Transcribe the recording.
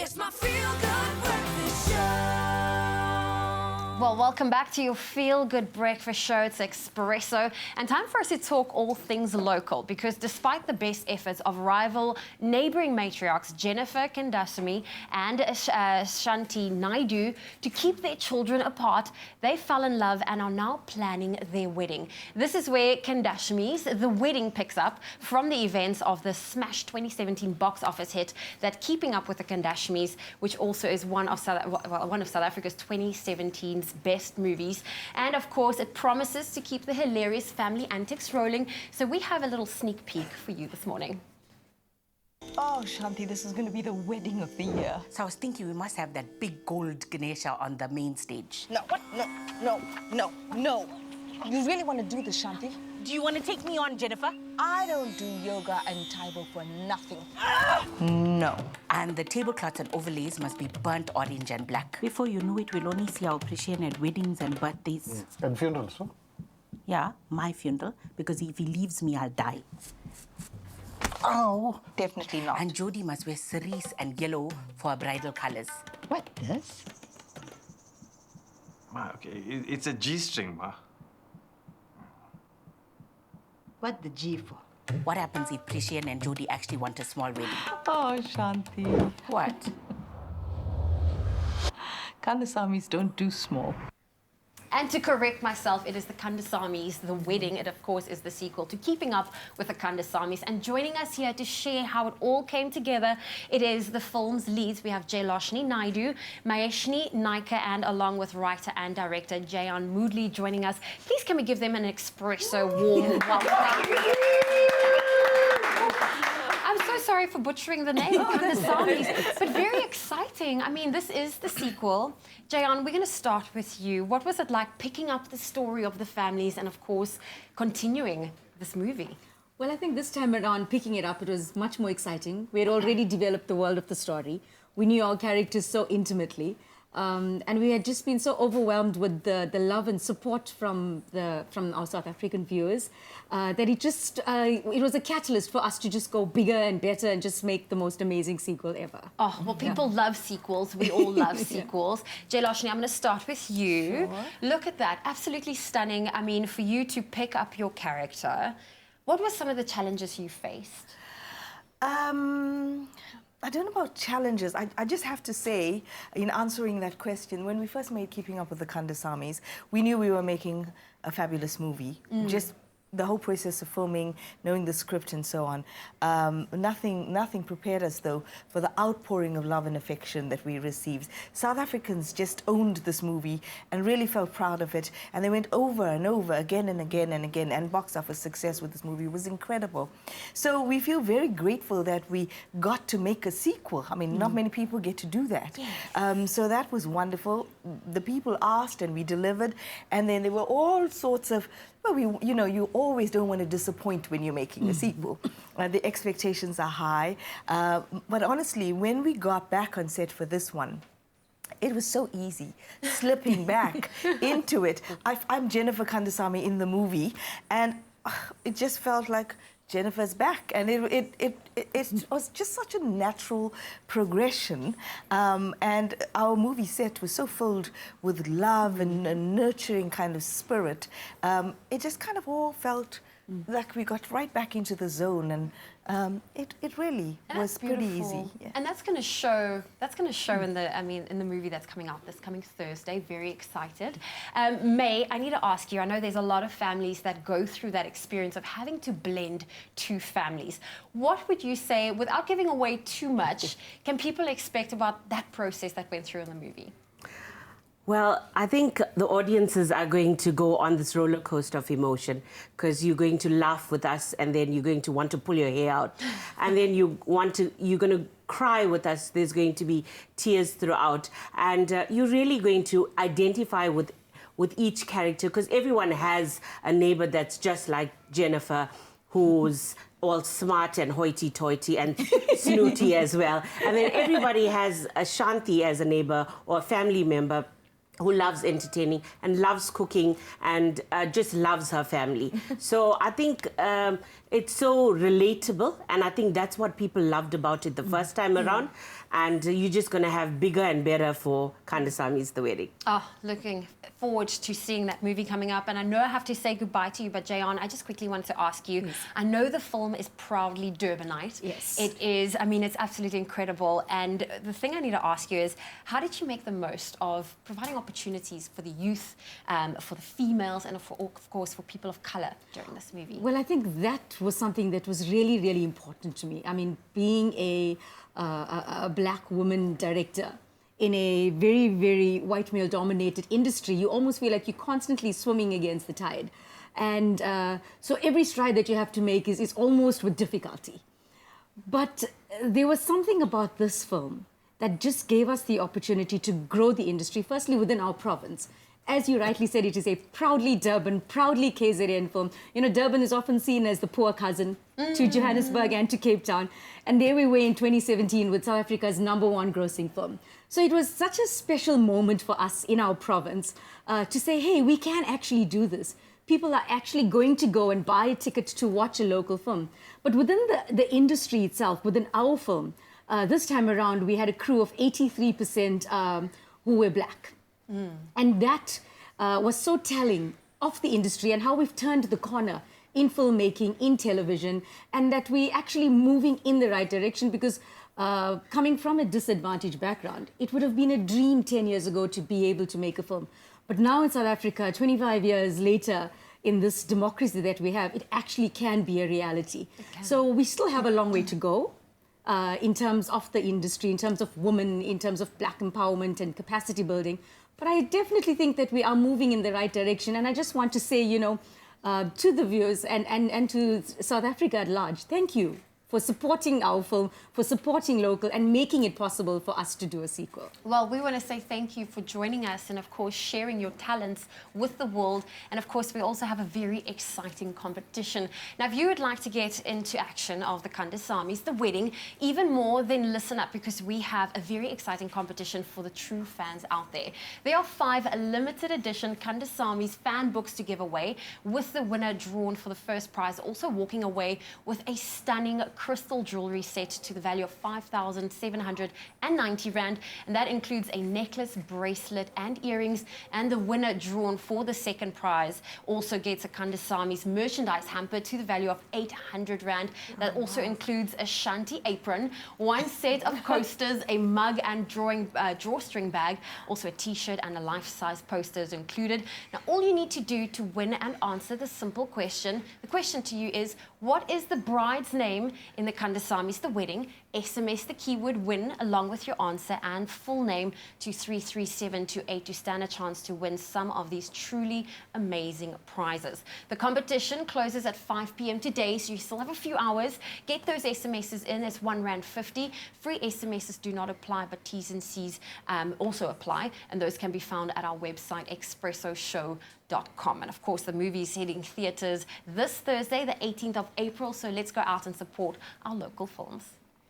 It's my feel-good breakfast show. Well, welcome back to your feel-good breakfast show. It's Expresso, and time for us to talk all things local, because despite the best efforts of rival neighbouring matriarchs Jennifer Kandasamys and Shanti Naidoo to keep their children apart, they fell in love and are now planning their wedding. This is where Kandasamys, the wedding, picks up from the events of the smash 2017 box office hit that Keeping Up with the Kandasamys, which also is one of South Africa's 2017's best movies. And of course, it promises to keep the hilarious family antics rolling. So we have a little sneak peek for you this morning. Oh, Shanti, this is going to be the wedding of the year. So I was thinking we must have that big gold Ganesha on the main stage. No, what? No. You really want to do this, Shanti? Do you want to take me on, Jennifer? I don't do yoga and Taibo for nothing. No. And the tablecloths and overlays must be burnt orange and black. Before you know it, we'll only see our Precian at weddings and birthdays. And funerals, no? Yeah, my funeral, because if he leaves me, I'll die. Oh, definitely not. And Jody must wear cerise and yellow for her bridal colors. What this? Ma, okay, it's a G-string, ma. What the G for? What happens if Precian and Jody actually want a small wedding? Oh, Shanti. What? Kandasamys don't do small. And to correct myself, it is the Kandasamys, the wedding. It, of course, is the sequel to Keeping Up with the Kandasamys. And joining us here to share how it all came together, it is the film's leads. We have Jailoshini, Naidoo, Maeshni, Naicker, and along with writer and director Jayan Moodley joining us. Please can we give them an Expresso warm welcome. I'm so sorry for butchering the name, Kandasamys, but very exciting. I mean, this is the sequel. Jayan, we're going to start with you. What was it like picking up the story of the families and, of course, continuing this movie? Well, I think this time around, picking it up, it was much more exciting. We had already developed the world of the story. We knew our characters so intimately. And we had just been so overwhelmed with the love and support from our South African viewers that it was a catalyst for us to just go bigger and better and just make the most amazing sequel ever. Oh, well, people love sequels. We all love sequels. Jailoshini, I'm going to start with you. Sure. Look at that. Absolutely stunning. I mean, for you to pick up your character, what were some of the challenges you faced? I don't know about challenges. I just have to say, in answering that question, when we first made Keeping Up with the Kandasamys, we knew we were making a fabulous movie. Just the whole process of filming, knowing the script and so on. Nothing prepared us, though, for the outpouring of love and affection that we received. South Africans just owned this movie and really felt proud of it. And they went over and over, again and again and again. And box office success with this movie was incredible. So we feel very grateful that we got to make a sequel. I mean, not many people get to do that. Yes. So that was wonderful. The people asked and we delivered. And then there were all sorts of, well, you always don't want to disappoint when you're making a sequel. The expectations are high. But honestly, when we got back on set for this one, it was so easy, slipping back into it. I'm Jennifer Kandasamys in the movie, and it just felt like Jennifer's back, and it was just such a natural progression. And our movie set was so filled with love and a nurturing kind of spirit. It just kind of all felt like we got right back into the zone, and it really was pretty easy. Yeah. And that's going to show. That's going to show in the movie that's coming out this coming Thursday. Very excited. May, I need to ask you. I know there's a lot of families that go through that experience of having to blend two families. What would you say, without giving away too much, can people expect about that process that went through in the movie? Well, I think the audiences are going to go on this roller coaster of emotion, because you're going to laugh with us, and then you're going to want to pull your hair out, and then you're going to cry with us. There's going to be tears throughout, and you're really going to identify with each character, because everyone has a neighbor that's just like Jennifer, who's all smart and hoity-toity and snooty as well. And then everybody has a Shanti as a neighbor or a family member who loves entertaining and loves cooking and just loves her family. So I think it's so relatable, and I think that's what people loved about it the first time around. And you're just going to have bigger and better for Kandasamys, The Wedding. Oh, looking forward to seeing that movie coming up. And I know I have to say goodbye to you, but Jayan, I just quickly wanted to ask you, I know the film is proudly Durbanite. Yes. It is, I mean, it's absolutely incredible. And the thing I need to ask you is, how did you make the most of providing opportunities for the youth, for the females, and of course for people of color during this movie? Well, I think that was something that was really, really important to me. I mean, being a black woman director in a very, very white male-dominated industry, you almost feel like you're constantly swimming against the tide. And so every stride that you have to make is almost with difficulty. But there was something about this film that just gave us the opportunity to grow the industry, firstly within our province. As you rightly said, it is a proudly Durban, proudly KZN film. You know, Durban is often seen as the poor cousin to Johannesburg and to Cape Town. And there we were in 2017 with South Africa's #1 grossing film. So it was such a special moment for us in our province to say, hey, we can actually do this. People are actually going to go and buy a ticket to watch a local film. But within the industry itself, within our film, this time around, we had a crew of 83% who were black. And that was so telling of the industry and how we've turned the corner in filmmaking, in television, and that we're actually moving in the right direction, because coming from a disadvantaged background, it would have been a dream 10 years ago to be able to make a film. But now in South Africa, 25 years later, in this democracy that we have, it actually can be a reality. So we still have a long way to go. In terms of the industry, in terms of women, in terms of black empowerment and capacity building. But I definitely think that we are moving in the right direction. And I just want to say, you know, to the viewers and to South Africa at large, thank you for supporting our film, for supporting local and making it possible for us to do a sequel. Well, we want to say thank you for joining us and, of course, sharing your talents with the world. And, of course, we also have a very exciting competition. Now, if you would like to get into action of the Kandasamys, The Wedding, even more, then listen up, because we have a very exciting competition for the true fans out there. There are 5 limited edition Kandasamys fan books to give away, with the winner drawn for the first prize also walking away with a stunning crystal jewelry set to the value of 5,790 Rand, and that includes a necklace, bracelet and earrings. And the winner drawn for the second prize also gets a Kandasamys merchandise hamper to the value of 800 Rand. That also includes a shanty apron, 1 set of coasters, a mug and drawstring bag, also a t-shirt and a life-size poster is included. Now, all you need to do to win and answer the simple question, the question to you is, what is the bride's name in the Kandasamys The Wedding? SMS the keyword WIN along with your answer and full name to 33728 to stand a chance to win some of these truly amazing prizes. The competition closes at 5 p.m. today, so you still have a few hours. Get those SMSs in. It's R1.50. Free SMSs do not apply, but T's and C's also apply, and those can be found at our website, expressoshow.com. And of course, the movie is hitting theatres this Thursday, the 18th of April, so let's go out and support our local films.